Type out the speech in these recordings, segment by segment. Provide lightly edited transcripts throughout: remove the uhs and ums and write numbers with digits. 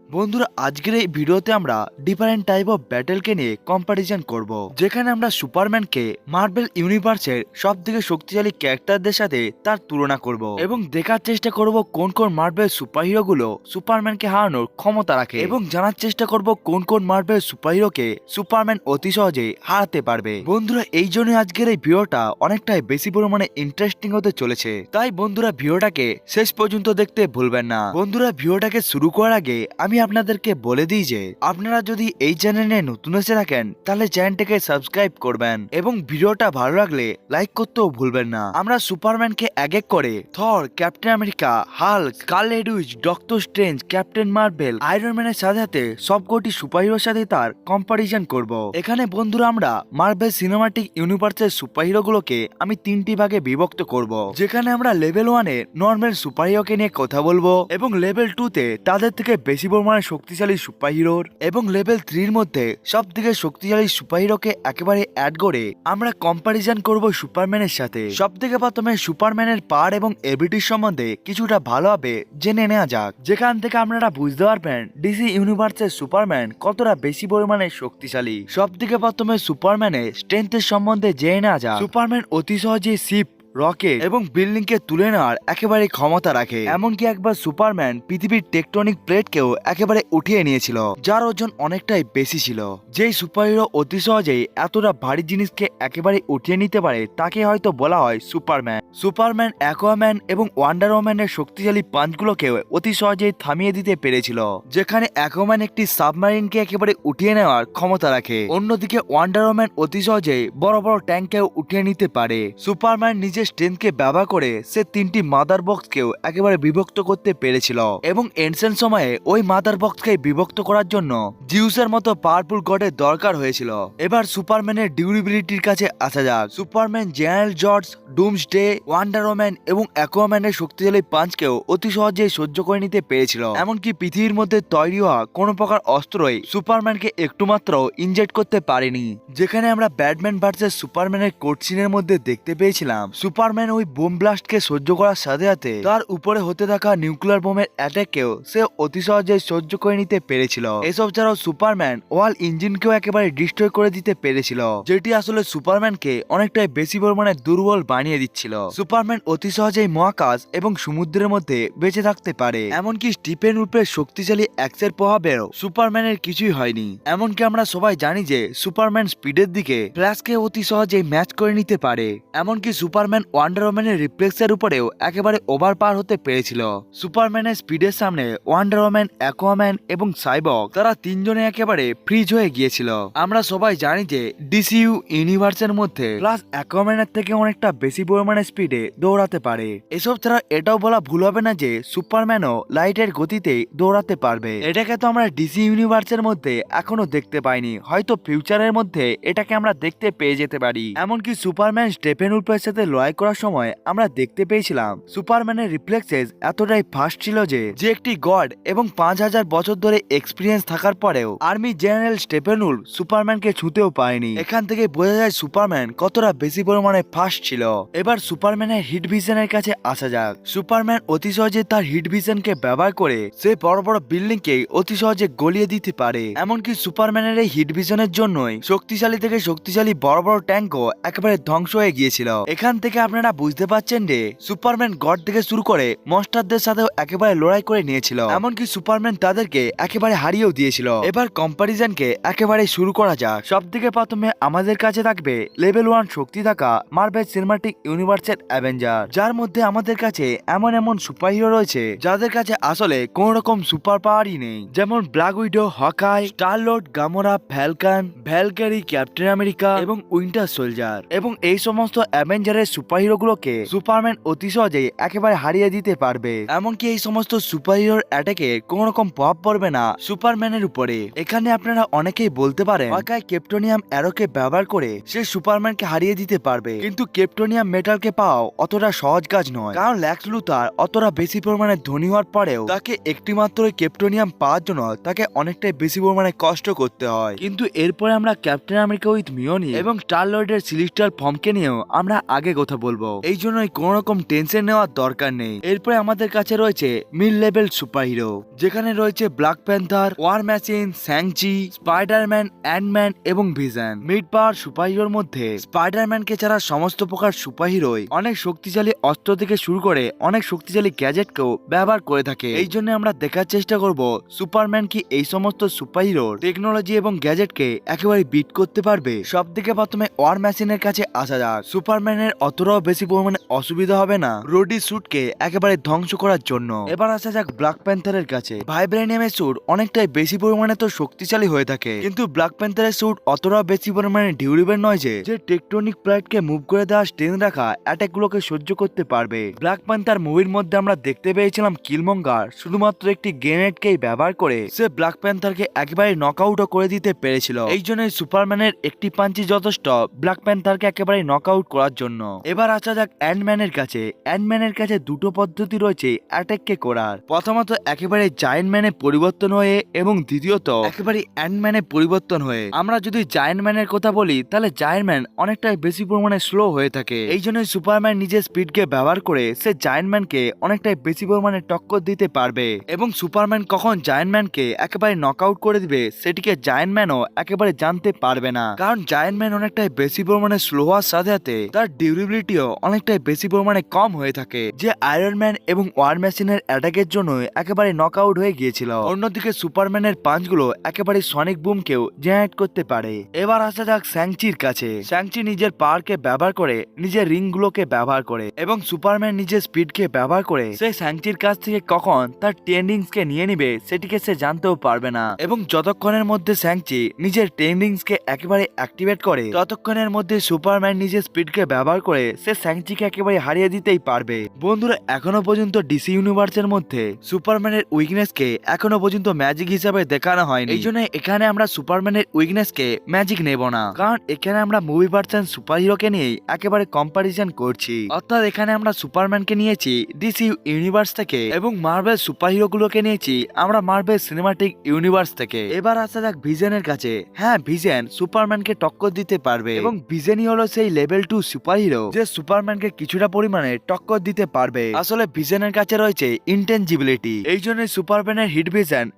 বন্ধুরা আজকের এই ভিডিওতে আমরা ডিফারেন্ট টাইপ অফ ব্যাটেলকে নিয়ে কম্পারিজন করব, যেখানে আমরা সুপারম্যানকে মার্বেল ইউনিভার্সের সব থেকে শক্তিশালী ক্যারেক্টারদের সাথে তার তুলনা করব এবং দেখার চেষ্টা করব কোন কোন মার্বেল সুপারহিরো গুলো সুপারম্যানকে হারানোর ক্ষমতা রাখে এবং জানার চেষ্টা করব কোন কোন মার্বেল সুপারহিরোকে সুপারম্যান অতি সহজে হারাতে পারবে। বন্ধুরা এই জন্য আজকের এই ভিডিওটা অনেকটাই বেশি পরিমাণে ইন্টারেস্টিং হতে চলেছে, তাই বন্ধুরা ভিডিওটাকে শেষ পর্যন্ত দেখতে ভুলবেন না। বন্ধুরা ভিডিওটাকে শুরু করার আগে আমি আপনাদেরকে বলে দিই যে আপনারা যদি এই চ্যানেলে নতুন এসে থাকেন তাহলে চ্যানেলটাকে সাবস্ক্রাইব করবেন এবং ভিডিওটা ভালো লাগলে লাইক করতেও ভুলবেন না। আমরা সুপারম্যানকে এক এক করে Thor, captain America, Hulk, Scarlet Witch, doctor Strange, captain Marvel, iron ম্যানের সাথে সাথে সবকটি সুপারহিরোর সাথে তার কম্পারিজন করব। এখানে বন্ধুরা আমরা মার্বেল সিনেমাটিক ইউনিভার্সের সুপারহিরো গুলোকে আমি তিনটি ভাগে বিভক্ত করব, যেখানে আমরা লেভেল 1 এ নর্মাল সুপারহিরোকে নিয়ে কথা বলবো এবং লেভেল 2 তে তাদের থেকে বেশি পরিমাণে শক্তিশালী সুপারহিরোর এবং লেভেল 3 এর মধ্যে সব থেকে শক্তিশালী সুপারহিরোকে একেবারে অ্যাড করে আমরা কম্পারিজন করব সুপারম্যানের সাথে। সব থেকে প্রথমে সুপারম্যানের পাওয়ার এবং এবিলিটির সম্বন্ধে কিছুটা ভালোভাবে জেনে নেওয়া যাক, যেখান থেকে আপনারা বুঝতে পারবেন ডিসি ইউনিভার্সের সুপারম্যান কতটা বেশি পরিমাণে শক্তিশালী। সব থেকে প্রথমে সুপারম্যানের স্ট্রেংথের সম্বন্ধে জেনে নেওয়া যাক। সুপারম্যান অতি সহজে শিপ, রকেট এবং বিল্ডিং কে তুলে নেওয়ার একেবারে ক্ষমতা রাখে। এমনকি একবার সুপারম্যান পৃথিবীর টেকটনিক প্লেটকেও একেবারে উঠিয়ে নিয়েছিল, যার ওজন অনেকটাই বেশি ছিল। যেই সুপারহিরো অতি সহজেই এতটা ভারী জিনিসকে একেবারে উঠিয়ে নিতে পারে তাকে হয়তো বলা হয় সুপারম্যান। সুপারম্যান অ্যাকোয়াম্যান এবং ওয়ান্ডার ওম্যানের শক্তিশালী পাঞ্চগুলোকেও অতি সহজেই থামিয়ে দিতে পেরেছিল, যেখানে অ্যাকোয়াম্যান একটি সাবমারিনকে একেবারে উঠিয়ে নেওয়ার ক্ষমতা রাখে। অন্যদিকে ওয়ান্ডার ওম্যান অতি সহজেই বড় বড় ট্যাঙ্ককেও উঠিয়ে নিতে পারে। সুপারম্যান নিজের স্ট্রেংথকে ব্যবহার করে সে তিনটি মাদার বক্সকেও একেবারে বিভক্ত করতে পেরেছিল এবং এনসেন্ট সময়ে ওই মাদার বক্সকে বিভক্ত করার জন্য জিউসের মতো পাওয়ারফুল গডের দরকার হয়েছিল। এবার সুপারম্যানের ডিউরেবিলিটির কাছে আসা যাক। Superman general George, Doomsday, wonder woman এবং অ্যাকোয়াম্যানের শক্তিশালী পাঞ্চকেও অতি সহজেই সহ্য করে নিতে পেরেছিল। এমনকি পৃথিবীর মধ্যে তৈরি হওয়া কোনো প্রকার অস্ত্রই সুপারম্যানকে একটুমাত্র ইনজেক্ট করতে পারেনি, যেখানে আমরা ব্যাটম্যান ভার্সেস সুপারম্যানের কোর্ট সিনের মধ্যে দেখতে পেয়েছিলাম সুপারম্যান ওই বোম ব্লাস্টকে সহ্য করার সাথে সাথে তার উপরে হতে থাকা নিউক্লিয়ার বোমের অ্যাটাককেও সে অতি সহজে সহ্য করে নিতে পেরেছিল। এসব ছাড়াও সুপারম্যান ওয়াল ইঞ্জিনকেও একেবারে ডিস্ট্রয় করে দিতে পেরেছিল, যেটি আসলে সুপারম্যানকে অনেকটাই বেশি পরিমাণে দুর্বল বানিয়ে দিচ্ছিল। সুপারম্যান অতি সহজেই মহাকাশ এবং সমুদ্রের মধ্যে বেঁচে থাকতে পারে। এমনকি স্টিফেন উল্ফের শক্তিশালী অ্যাক্সের প্রভাবেও সুপারম্যানের কিছুই হয়নি। এমনকি আমরা সবাই জানি যে সুপারম্যান স্পিডের দিকে ফ্ল্যাশকে অতি সহজেই ম্যাচ করে নিতে পারে। এমনকি সুপারম্যান ওয়ান্ডার ওম্যানের রিফ্লেক্সের উপরেও একেবারে ওভার পাওয়ার হতে পেরেছিল। সুপারম্যানের স্পিডের সামনে ওয়ান্ডার ওম্যান, অ্যাকোয়াম্যান এবং সাইবর্গ তারা তিনজনে একেবারে ফ্রিজ হয়ে গিয়েছিল। আমরা সবাই জানি যে ডিসিইউ ইউনিভার্সের মধ্যে প্লাস অ্যাকোয়াম্যানের থেকে অনেকটা বেশি পরিমাণে স্পিডে দৌড়াতে পারে। এসব ছাড়া এটাও বলা ভুল হবে না যে সুপারম্যানও লাইটের গতিতে দৌড়াতে পারবে। এটাকে তো আমরা ডিসি ইউনিভার্সের মধ্যে এখনো দেখতে পাইনি, হয়তো ফিউচারের মধ্যে এটাকে আমরা দেখতে পেয়ে যেতে পারি। এমনকি সুপারম্যান স্টিফেন উল্ফের সাথে লড়াই করার সময় আমরা দেখতে পেয়েছিলাম সুপারম্যানের রিফ্লেক্সেস এতটাই ফাস্ট ছিল যে একটি গড এবং 5000 বছর ধরে এক্সপিরিয়েন্স থাকার পরেও আর্মি জেনারেল স্টিফেন উল্ফ সুপারম্যানকে ছুঁতেও পায়নি। এখান থেকে বোঝা যায় সুপারম্যান কতটা বেশি পরিমাণে ফাস্ট ছিল। এবার সুপারম্যানের হিট ভিশনের কাছে আসা যাক। সুপারম্যান অতি সহজে তার হিট ভিশনকে ব্যবহার করে সে বড় বড় বিল্ডিং কে অতি সহজে গলিয়ে দিতে পারে। এমনকি সুপারম্যানের এই হিট ভিশনের জন্যই শক্তিশালী থেকে শক্তিশালী বড় বড় ট্যাঙ্কও একেবারে ধ্বংস হয়ে গিয়েছিল। এখান থেকে আপনারা বুঝতে পারছেন যে সুপারম্যান গড থেকে শুরু করে মনস্টারদের সাথেও একেবারে লড়াই করে নিয়েছিল। এমনকি সুপারম্যান তাদেরকে একেবারে হারিয়েও দিয়েছিল। এবার কম্পারিজনকে একেবারে শুরু করা যাক। সব থেকে প্রথমে আমাদের কাছে থাকবে লেভেল 1 শক্তি থাকা মার্বেল সিনেমাটিক ইউনিভার্সের অ্যাভেঞ্জার, যার মধ্যে আমাদের কাছে এমন এমন সুপারহিরো রয়েছে যাদের কাছে আসলে কোন রকম সুপার পাওয়ারই নেই, যেমন Black Widow, Hawkeye, Star Lord, Gamora, Falcon, Valkyrie, captain America এবং উইন্টার সোলজার। এবং এই সমস্ত অ্যাভেঞ্জারের সুপারহিরো গুলোকে সুপারম্যান অতি সহজেই একেবারে হারিয়ে দিতে পারবে। এমনকি এই সমস্ত সুপারহিরোর অ্যাটাকে কোন রকম প্রভাব পড়বে না সুপারম্যানের উপরে। এখানে আপনারা অনেকেই বলতে পারেন হকাই ক্রিপ্টোনিয়াম অ্যারোকে ব্যবহার করে সে সুপারম্যানকে হারিয়ে দিতে পারবে, কিন্তু ক্রিপ্টোনিয়াম মেটালকে পাওয়া অতটা সহজ কাজ নয়, কারণ লেক্স লুথার অতটা বেশি পরিমাণে ধনী হওয়ার পরেও তাকে একটি মাত্র ক্রিপ্টোনিয়াম পাওয়ার জন্য তাকে অনেকটাই বেশি পরিমাণে কষ্ট করতে হয়। কিন্তু এরপরে আমরা ক্যাপ্টেন আমেরিকা উইথ মিওনি এবং স্টার-লর্ডের সিলিস্টার ফর্মকে নিয়েও আমরা আগে কথা বলবো, এই জন্যই কোনো রকম টেনশন নেওয়ার দরকার নেই। এরপরে আমাদের কাছে রয়েছে মিড লেভেল সুপার হিরো, যেখানে রয়েছে Black Panther, War Machine, Shang Chi, Spiderman, Antman এবং ভিশন। মিড পাওয়ার সুপার হিরোর মধ্যে স্পাইডারম্যানকে ছাড়া সমস্ত প্রকার সুপার হিরোই অনেক শক্তিশালী অস্ত্র থেকে শুরু করে অনেক শক্তিশালী গ্যাজেটকেও ব্যবহার করে থাকে। এই জন্য আমরা দেখার চেষ্টা করব সুপারম্যান কি এই সমস্ত সুপার হিরোর টেকনোলজি এবং গ্যাজেটকে একেবারে বিট করতে পারবে। সব থেকে প্রথমে ওয়ার মেশিনের কাছে আসা যাক। সুপারম্যানের অতটাও বেশি পরিমাণে অসুবিধা হবে না রোডি স্যুটকে একেবারে ধ্বংস করার জন্য। এবার আসা যাক ব্ল্যাক প্যান্থারের কাছে। ভাইব্রেনিয়ামের স্যুট অনেকটাই বেশি পরিমাণে তো শক্তিশালী হয়ে থাকে, কিন্তু ব্ল্যাক প্যান্থারের স্যুট অতটাও বেশি পরিমাণে ডিউরেবল নয় যে টেকটনিক প্লেটকে মুভ করে দেওয়া স্ট্রেন রাখা অ্যাটাক গুলোকে সহ্য করতে পারবে। ব্ল্যাক প্যান্থার মুভির মধ্যে আমরা দেখতে পেয়েছিলাম কিলমঙ্গার শুধুমাত্র একটি গ্রেনেডকেই ব্যবহার করে সে ব্ল্যাক প্যান্থারকে একেবারে নকআউটও করে দিতে পেরেছিল। এই জন্যই সুপারম্যানের একটি পাঞ্চি যথেষ্ট ব্ল্যাক প্যান্থারকে একেবারে নকআউট করার জন্য। এবার আসা যাক অ্যান্টম্যানের কাছে। অ্যান্টম্যানের কাছে দুটো পদ্ধতি রয়েছে অ্যাটাককে করার। প্রথমত একেবারে জায়ান্ট ম্যানে পরিবর্তন হয়ে এবং দ্বিতীয়ত একেবারে অ্যান্টম্যানে পরিবর্তন হয়ে। আমরা যদি জায়ান্ট ম্যানের কথা বলি তাহলে জায়ান্ট ম্যান অনেকটাই বেশি পরিমাণে স্লো হয়ে থাকে। এই জন্যই সুপারম্যান নিজের স্পিডকে ব্যবহার করে সে জায়ান্ট ম্যানকে অনেকটাই বেশি পরিমাণে টক্কর দিতে পারবে এবং সুপারম্যান কখন জায়ান্ট ম্যানকে একেবারে নকআউট করে দিবে সেটিকে জায়ান্ট ম্যানও একেবারে জানতে পারবে না, কারণ জায়ান্ট ম্যান অনেকটাই বেশি পরিমাণে স্লো হওয়ার সাথে সাথে তার ডিউরেবিলিটিও অনেকটাই বেশি পরিমাণে কম হয়ে থাকে, যে আয়রন ম্যান এবং ওয়ার মেশিনের অ্যাটাকের জন্য একেবারে নকআউট হয়ে গিয়েছিল। অন্যদিকে সুপারম্যানের পাঞ্চগুলো একেবারে সনিক বুমকেও জেনারেট করতে পারে। এবার আসা যাক স্যাংচির কাছে। স্যাংচি নিজের পাওয়ারকে ব্যবহার করে নিজের রিংগুলোকে ব্যবহার করে এবং সুপারম্যান নিজের স্পিডকে ব্যবহার করে সে স্যাংচির কাছ থেকে কখন তার টেন্ডিংসকে নিয়ে নিবে সেটিকে সে জানতেও পারবে না, এবং যতক্ষণের মধ্যে স্যাংচি নিজের টেন্ডিংসকে একেবারে অ্যাক্টিভেট করে ততক্ষণের মধ্যে সুপারম্যান নিজের স্পিডকে ব্যবহার করে সে স্যাংচিকে একেবারে হারিয়ে দিতেই পারবে। বন্ধুরা, এখনো পর্যন্ত ডিসি ইউনিভার্সের মধ্যে সুপারম্যানের উইকনেসকে এখনো পর্যন্ত ম্যাজিক হিসাবে দেখানো হয়নি। এই জন্য এখানে আমরা সুপারম্যানের উইকনেসকে ম্যাজিক নেব না, কারণ এখানে আমরা মুভি ভার্সন সুপার হিরোকে নিয়ে একেবারে কম্পারিজন করছি। অর্থাৎ এখানে আমরা সুপারম্যানকে নিয়েছি ডিসি ইউনিভার্স থেকে এবং মার্ভেল সুপার হিরো গুলোকে নিয়েছি আমরা মার্ভেল সিনেমাটিক ইউনিভার্স থেকে। এবার আসা যাক ভিশনের কাছে। হ্যাঁ, ভিশন সুপারম্যানকে টক্কর দিতে পারবে এবং ভিশনই হলো সেই লেভেল 2 সুপার হিরো যে সুপারম্যানকে কিছুটা পরিমাণে টক্কর দিতে পারবে। আসলে ভিশনের কাছে রয়েছে ইনটেনজিবিলিটি, এই জন্য সুপারম্যানের হিট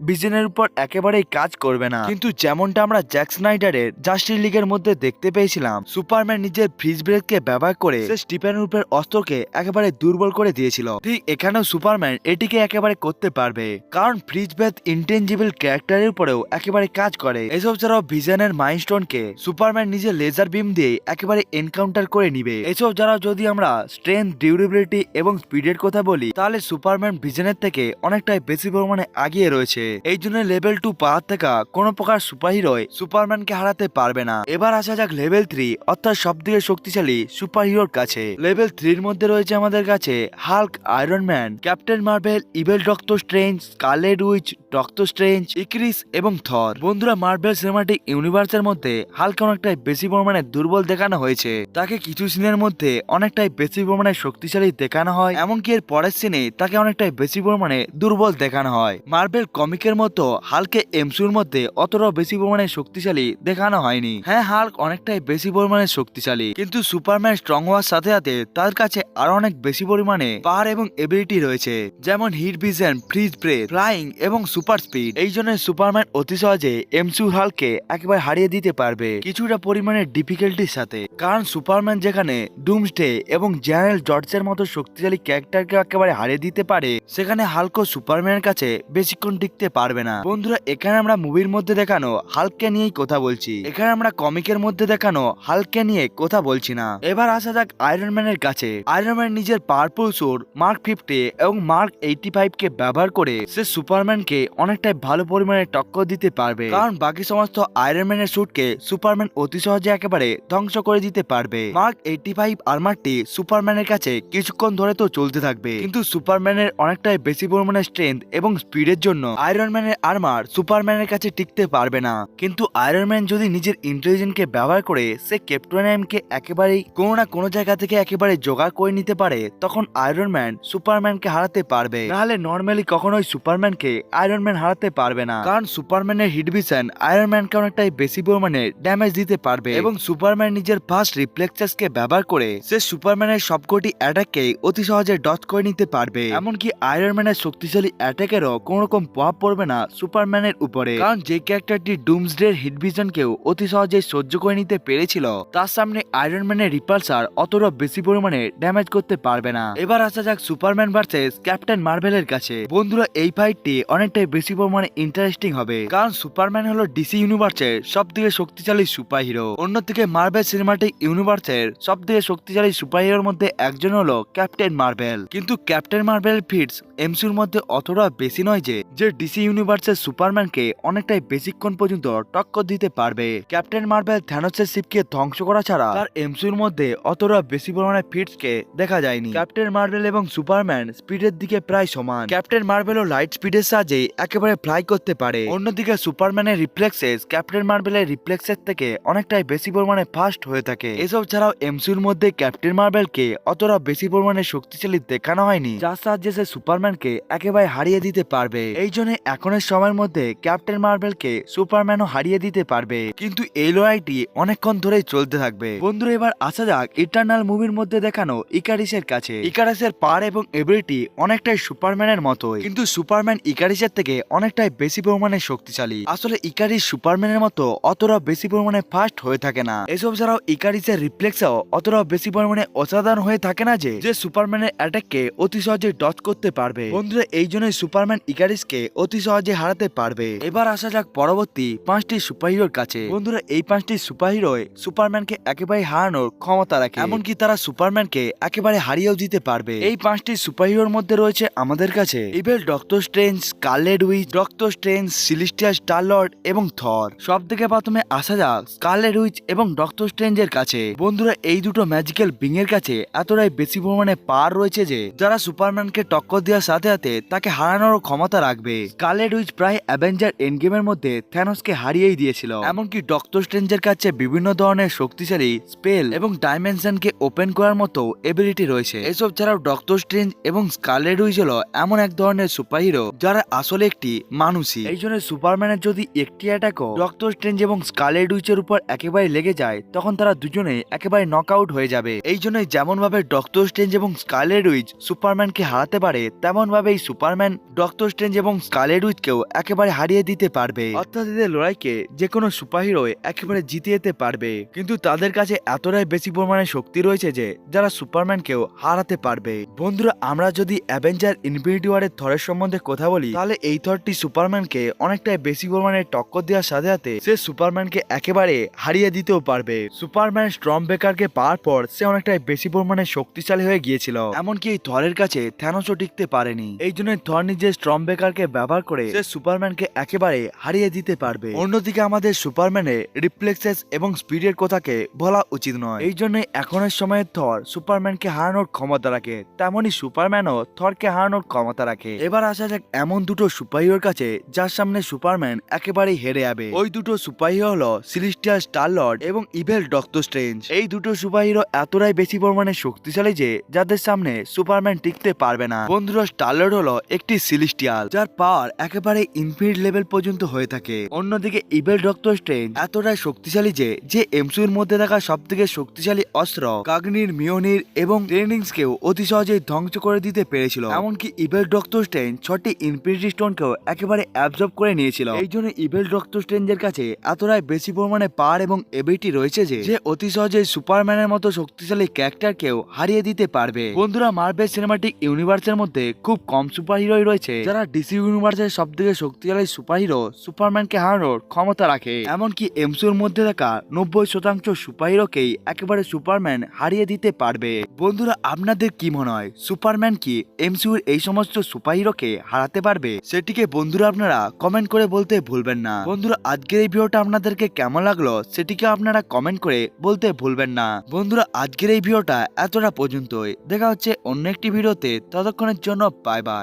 ভিশনের উপর একেবারেই কাজ করবে না। কিন্তু যেমনটা আমরা জ্যাক স্নাইডারের জাস্টিস লিগের মধ্যে দেখতে পেয়েছিলাম, সুপারম্যান নিজের ফ্রিজ ব্রেথকে ব্যবহার করে সে স্টিফেনের উপর অস্ত্রকে একেবারে দুর্বল করে দিয়েছিল। ঠিক এখানেও সুপারম্যান এটিকে একেবারে করতে পারবে, কারণ ফ্রিজ ব্রেথ ইনটেনজিবল ক্যারেক্টারের উপরেও একেবারে কাজ করে। এসব ছাড়াও ভিশনের মাইন্ডস্টোনকে সুপারম্যান নিজের লেজার বিম দিয়ে একেবারে এনকাউন্টার করে নিবে। এসব ছাড়াও যদি আমরা স্ট্রেংথ, ডিউরেবিলিটি এবং স্পিডের কথা বলি তাহলে সুপারম্যান ভিশনের থেকে অনেকটাই বেশি পরিমাণে আগিয়ে রয়েছে। এই জন্য লেভেল 2 পাওয়ার থাকা কোনো প্রকার সুপার হিরোই সুপারম্যানকে হারাতে পারবে না। এবার আসা যাক লেভেল 3 অর্থাৎ সবথেকে শক্তিশালী সুপার হিরোর কাছে। লেভেল 3 এর মধ্যে রয়েছে আমাদের কাছে Hulk, iron man, captain Marvel, evil doctor Strange, Scarlet Witch, doctor Strange, Ikaris এবং থর। বন্ধুরা, মার্ভেল সিনেমাটিক ইউনিভার্সের মধ্যে হাল্ককে অনেকটাই বেশি পরিমাণে দুর্বল দেখানো হয়েছে। তাকে কিছু সিনের মধ্যে অনেকটাই বেশি পরিমাণে শক্তিশালী দেখানো হয়, এমনকি এর পরের সিনে তাকে অনেকটাই বেশি পরিমাণে দুর্বল দেখানো হয়। মার্ভেল কমিকের মতো হাল্ককে এমসিইউর মধ্যে অতটাও বেশি পরিমাণে শক্তিশালী দেখানো হয়নি। হ্যাঁ, হাল্ক অনেকটাই বেশি পরিমাণে শক্তিশালী, কিন্তু সুপারম্যান স্ট্রং হওয়ার সাথে সাথে তার কাছে আরো অনেক বেশি পরিমাণে পাওয়ার এবং এবিলিটি রয়েছে, যেমন heat vision, freeze breath, flying এবং সুপার স্পিড। এই জন্য সুপারম্যান অতি সহজে এমসিইউ হাল্ককে একেবারে হারিয়ে দিতে পারবে কিছুটা পরিমাণে ডিফিকাল্টির সাথে, কারণ সুপারম্যান যেখানে ডুমসডে এবং জেনারেল জর্জের মতো শক্তিশালী ক্যারেক্টারকে একেবারে হারিয়ে দিতে পারে, সেখানে হাল্কও সুপারম্যানের কাছে বেশিক্ষণ টিকতে পারবে না। বন্ধুরা, এখানে আমরা মুভির মধ্যে দেখানো হাল্ককে নিয়েই কথা বলছি, এখানে আমরা কমিকের মধ্যে দেখানো হাল্ককে নিয়ে কথা বলছি না। এবার আসা যাক আয়রন ম্যানের কাছে। আয়রন ম্যান নিজের পাওয়ারফুল স্যুট মার্ক 50 এবং মার্ক 85 কে ব্যবহার করে সে সুপারম্যানকে অনেকটাই ভালো পরিমাণে টক্কর দিতে পারবে, কারণ বাকি সমস্ত আয়রন ম্যানের স্যুটকে সুপারম্যান অতি সহজে একেবারে ধ্বংস করে দিতে পারবে। মার্ক 85 আর্মারটি সুপারম্যানের কাছে কিছুক্ষণ ধরে তো চলতে থাকবে, কিন্তু সুপারম্যানের অনেকটাই বেশি পরিমাণে স্ট্রেংথ এবং স্পিডের জন্য আয়রন ম্যানের আর্মার সুপারম্যানের কাছে টিকতে পারবে না। কিন্তু আয়রন ম্যান যদি নিজের ইন্টেলিজেন্সকে ব্যবহার করে সে ক্যাপ্টেনকে একেবারেই কোনো না কোনো জায়গা থেকে একেবারে জোগাড় করে নিতে পারে, তখন আয়রন ম্যান সুপারম্যানকে হারাতে পারবে। নাহলে নর্মালি কখনোই সুপারম্যানকে আয়রন ম্যান হারাতে পারবে না, কারণ সুপারম্যানের হিট ভিশন আয়রন ম্যানকে অনেকটাই বেশি পরিমাণে ড্যামেজ দিতে পারবে এবং সুপারম্যান নিজের ফাস্ট রিফ্লেক্সেসকে ব্যবহার করে সে সুপারম্যানের সবকটি অ্যাটাককে অতি সহজে ডজ করে নিতে পারবে। এমনকি আয়রন ম্যানের শক্তিশালী অ্যাটাকেরও কোনো রকম প্রভাব পড়বে না সুপারম্যানের উপরে, কারণ যে ক্যারেক্টারটি ডুমসডের হিট ভিশনকেও অতি সহজে সহ্য করে নিতে পেরেছিল তার সামনে আয়রন ম্যানের রিপালসার অতটা বেশি পরিমাণে ড্যামেজ করতে পারবে না। এবার আসা যাক সুপারম্যান ভার্সেস ক্যাপ্টেন মার্ভেলের কাছে। বন্ধুরা, এই ফাইটটি অনেকটাই বেশি পরিমাণে ইন্টারেস্টিং হবে, কারণ সুপারম্যান হলো ডিসি ইউনিভার্সের সবথেকে শক্তিশালী সুপার হিরো। অন্যদিকে মার্ভেল সিনেমাটিক ইউনিভার্সের সবথেকে শক্তিশালী সুপার হিরোর মধ্যে একজন হলো ক্যাপ্টেন মার্ভেল। কিন্তু ক্যাপ্টেন মার্ভেলের ফিটস এমসিউর মধ্যে অতটা বেশি নয় যে ডিসি ইউনিভার্সের সুপারম্যানকে অনেকটাই বেশিক্ষণ পর্যন্ত টক্কর দিতে পারবে। ক্যাপ্টেন মার্ভেল থ্যানোসের শিপকে ধ্বংস করা ছাড়া তার এমসিউর মধ্যে অতটা বেশি পরিমাণে ফিটসকে দেখা যায়নি। ক্যাপ্টেন মার্ভেল এবং সুপারম্যান স্পিডের দিকে প্রায় সমান। ক্যাপ্টেন মার্ভেলও লাইট স্পিডের সাহায্যে একেবারে ফ্লাই করতে পারে। অন্যদিকে সুপারম্যানের রিফ্লেক্সেস ক্যাপ্টেন মার্ভেলের রিফ্লেক্সের থেকে অনেকটাই বেশি পরিমাণে ফাস্ট হয়ে থাকে। এসব ছাড়াও এমসিউর মধ্যে ক্যাপ্টেন মার্ভেলকে অতটা বেশি পরিমাণে শক্তিশালী দেখানো হয়নি, যার সাহায্যে সে সুপারম্যানকে একেবারে হারিয়ে দিতে পারবে। এই জন্য এখনের সময়ের মধ্যে ক্যাপ্টেন মার্ভেলকে সুপারম্যানও হারিয়ে দিতে পারবে, কিন্তু এই লড়াইটি অনেকক্ষণ ধরেই চলতে থাকবে। বন্ধুরা, এবার আসা যাক ইটারনাল মুভির মধ্যে দেখানো ইকারিসের কাছে। ইকারিসের পাওয়ার এবং এবিলিটি অনেকটাই সুপারম্যানের মতোই, কিন্তু সুপারম্যান ইকারিসের থেকে অনেকটাই বেশি পরিমাণে শক্তিশালী। আসলে ইকারিস সুপারম্যানের মতো অতটা বেশি পরিমাণে ফাস্ট হয়ে থাকে না। এসব ছাড়াও ইকারিসের রিফ্লেক্সও অতটা বেশি পরিমাণে অসাধারণ হয়ে থাকে না যে সুপারম্যানের অ্যাটাককে অতি সহজে ডজ করতে পারবে। বন্ধুরা, এই জন্যই সুপারম্যান ইকারিসকে অতি সহজে হারাতে পারবে। এবার আসা যাক পরবর্তী 5টি সুপারহিরোর কাছে। বন্ধুরা, এই 5টি সুপারহিরোয় সুপারম্যানকে একেবারে হারানোর ক্ষমতা রাখে, এমনকি তারা সুপারম্যানকে একেবারে হারিয়েও দিতে পারবে। এই 5টি সুপারহিরোর মধ্যে রয়েছে আমাদের কাছে evil doctor Strange, Scarlet Witch, doctor Strange, celestial Star Lord এবং থর। সব থেকে প্রথমে আসা যাক স্কারলেট উইচ এবং ডক্টর স্ট্রেঞ্জের কাছে। বন্ধুরা, এই দুটো ম্যাজিক্যাল বিং এর কাছে এতটাই বেশি পরিমাণে পাওয়ার রয়েছে যে যারা সুপারম্যানকে টক্কর দেওয়ার সাথে সাথে তাকে হারানোর ক্ষমতা রাখবে। স্কারলেট উইচ প্রায় অ্যাভেঞ্জার এন্ড গেমের মধ্যে থ্যানোসকে হারিয়েই দিয়েছিল। এমনকি ডক্টর স্ট্রেঞ্জের কাছে বিভিন্ন ধরনের শক্তিশালী স্পেল এবং ডাইমেনশনকে ওপেন করার মতো এবিলিটি রয়েছে। এসব ছাড়াও ডক্টর স্ট্রেঞ্জ এবং স্কারলেট উইচ হলো এমন এক ধরনের সুপারহিরো যারা আসলে একটি মানুষই। এই জন্য সুপারম্যানের যদি একটি অ্যাটাকও ডক্টর স্ট্রেঞ্জ এবং স্কারলেট উইচের উপর একেবারে লেগে যায় তখন তারা দুজনেই একেবারে নকআউট হয়ে যাবে। এই জন্যই যেমন ভাবে ডক্টর স্ট্রেঞ্জ এবং স্কারলেট উইচ সুপারম্যানকে হারাতে পারে তেমন ভাবেই সুপারম্যান ডক্টর স্ট্রেঞ্জ এবং স্কারলেট উইচকেও একেবারে হারিয়ে দিতে পারবে। অর্থাৎ এদের লড়াইকে যে কোনো সুপারহিরো একেবারে জিতে যেতে পারবে, কিন্তু তাদের কাছে এতটাই বেশি পরিমাণে শক্তি রয়েছে যে যারা সুপারম্যানকেও হারাতে পারবে। বন্ধুরা, আমরা যদি অ্যাভেঞ্জার ইনফিনিটি ওয়ারের থরের সম্বন্ধে কথা বলি তাহলে এই থরটি সুপারম্যানকে অনেকটাই বেশি পরিমাণে টক্কর দেওয়ার সাথে সাথে সে সুপারম্যানকে একেবারে হারিয়ে দিতেও পারবে। সুপারম্যান স্টর্ম ব্রেকারকে পাওয়ার পর সে অনেকটাই বেশি পরিমাণে শক্তিশালী হয়ে গিয়েছিল, এমনকি এই থরের কাছে থ্যানোসও টিকতে পারেনি। এই জন্য থর নিজের স্টর্ম ব্রেকারকে ব্যবহার করে সে সুপারম্যানকে একেবারে হারিয়ে দিতে পারবে। অন্যদিকে আমাদের সুপারম্যানের রিফ্লেক্সেস এবং স্পিডের কথাকে বলা উচিত নয়। এই জন্য এখনের সময়ে থর সুপারম্যানকে হারানোর ক্ষমতা রাখে, তেমনি সুপারম্যানও থরকে হারানোর ক্ষমতা রাখে। এবার আসা যাক এমন দুটো সুপারহিরোর কাছে যার সামনে সুপারম্যান একেবারেই হেরে যাবে। ওই দুটো সুপারহিরো হলো সিলেস্টিয়াল স্টার-লর্ড এবং ইভেল ডক্টর স্ট্রেঞ্জ। এই দুটো সুপারহিরো এতটাই বেশি পরিমাণে শক্তিশালী যে যাদের সামনে সুপারম্যান টিকতে পারবে না। বন্ধুরা, স্টার-লর্ড হলো একটি সিলেস্টিয়াল যার পাওয়ার একেবারে ইনফিনিট লেভেল পর্যন্ত হয়ে থাকে। অন্যদিকে ইভেল ডক্টর স্ট্রেঞ্জ এতটাই শক্তিশালী যে এমসিউর মধ্যে থাকা সব থেকে শক্তিশালী অস্ত্র কাগনির, মিওনির এবং ট্রেনিংসকেও অতি সহজেই ধ্বংস করে দিতে পেরেছিল। এমনকি ইভেল ডক্টর স্ট্রেঞ্জ 6টি ইনফিনিটি স্টোনকেও একেবারে অ্যাবজর্ব করে নিয়েছিল। এই জন্য ইভেল ডক্টর স্ট্রেঞ্জের কাছে এতটাই বেশি পরিমাণে পাওয়ার এবং এবিলিটি রয়েছে যে অতি সহজেই সুপারম্যানের মতো শক্তিশালী ক্যারেক্টারকেও হারিয়ে দিতে পারবে। বন্ধুরা, মার্ভেল সিনেমাটিক ইউনিভার্সের মধ্যে খুব কম সুপারহিরোই রয়েছে যারা ডিসি ইউনিভার্সের সব থেকে শক্তিশালী সুপারহিরো সুপারম্যানকে হারানোর ক্ষমতা রাখে। এমনকি এমসিউর মধ্যে থাকা 90% সুপারহিরোকেই একেবারে সুপারম্যান হারিয়ে দিতে পারবে। বন্ধুরা, আপনাদের কি মনে হয় সুপারম্যান কি এমসিউর এই সমস্ত সুপারহিরোকে হারাতে পারবে? সেটিকে বন্ধুরা আপনারা কমেন্ট করে বলতে ভুলবেন না। বন্ধুরা, আজকের এই ভিডিওটা আপনাদেরকে কেমন লাগলো সেটিকে আপনারা কমেন্ট করে বলতে ভুলবেন না। বন্ধুরা, আজকের এই ভিডিওটা এতটা পর্যন্তই। দেখা হচ্ছে অন্য একটি ভিডিওতে, ততক্ষণের জন্য বাই বাই।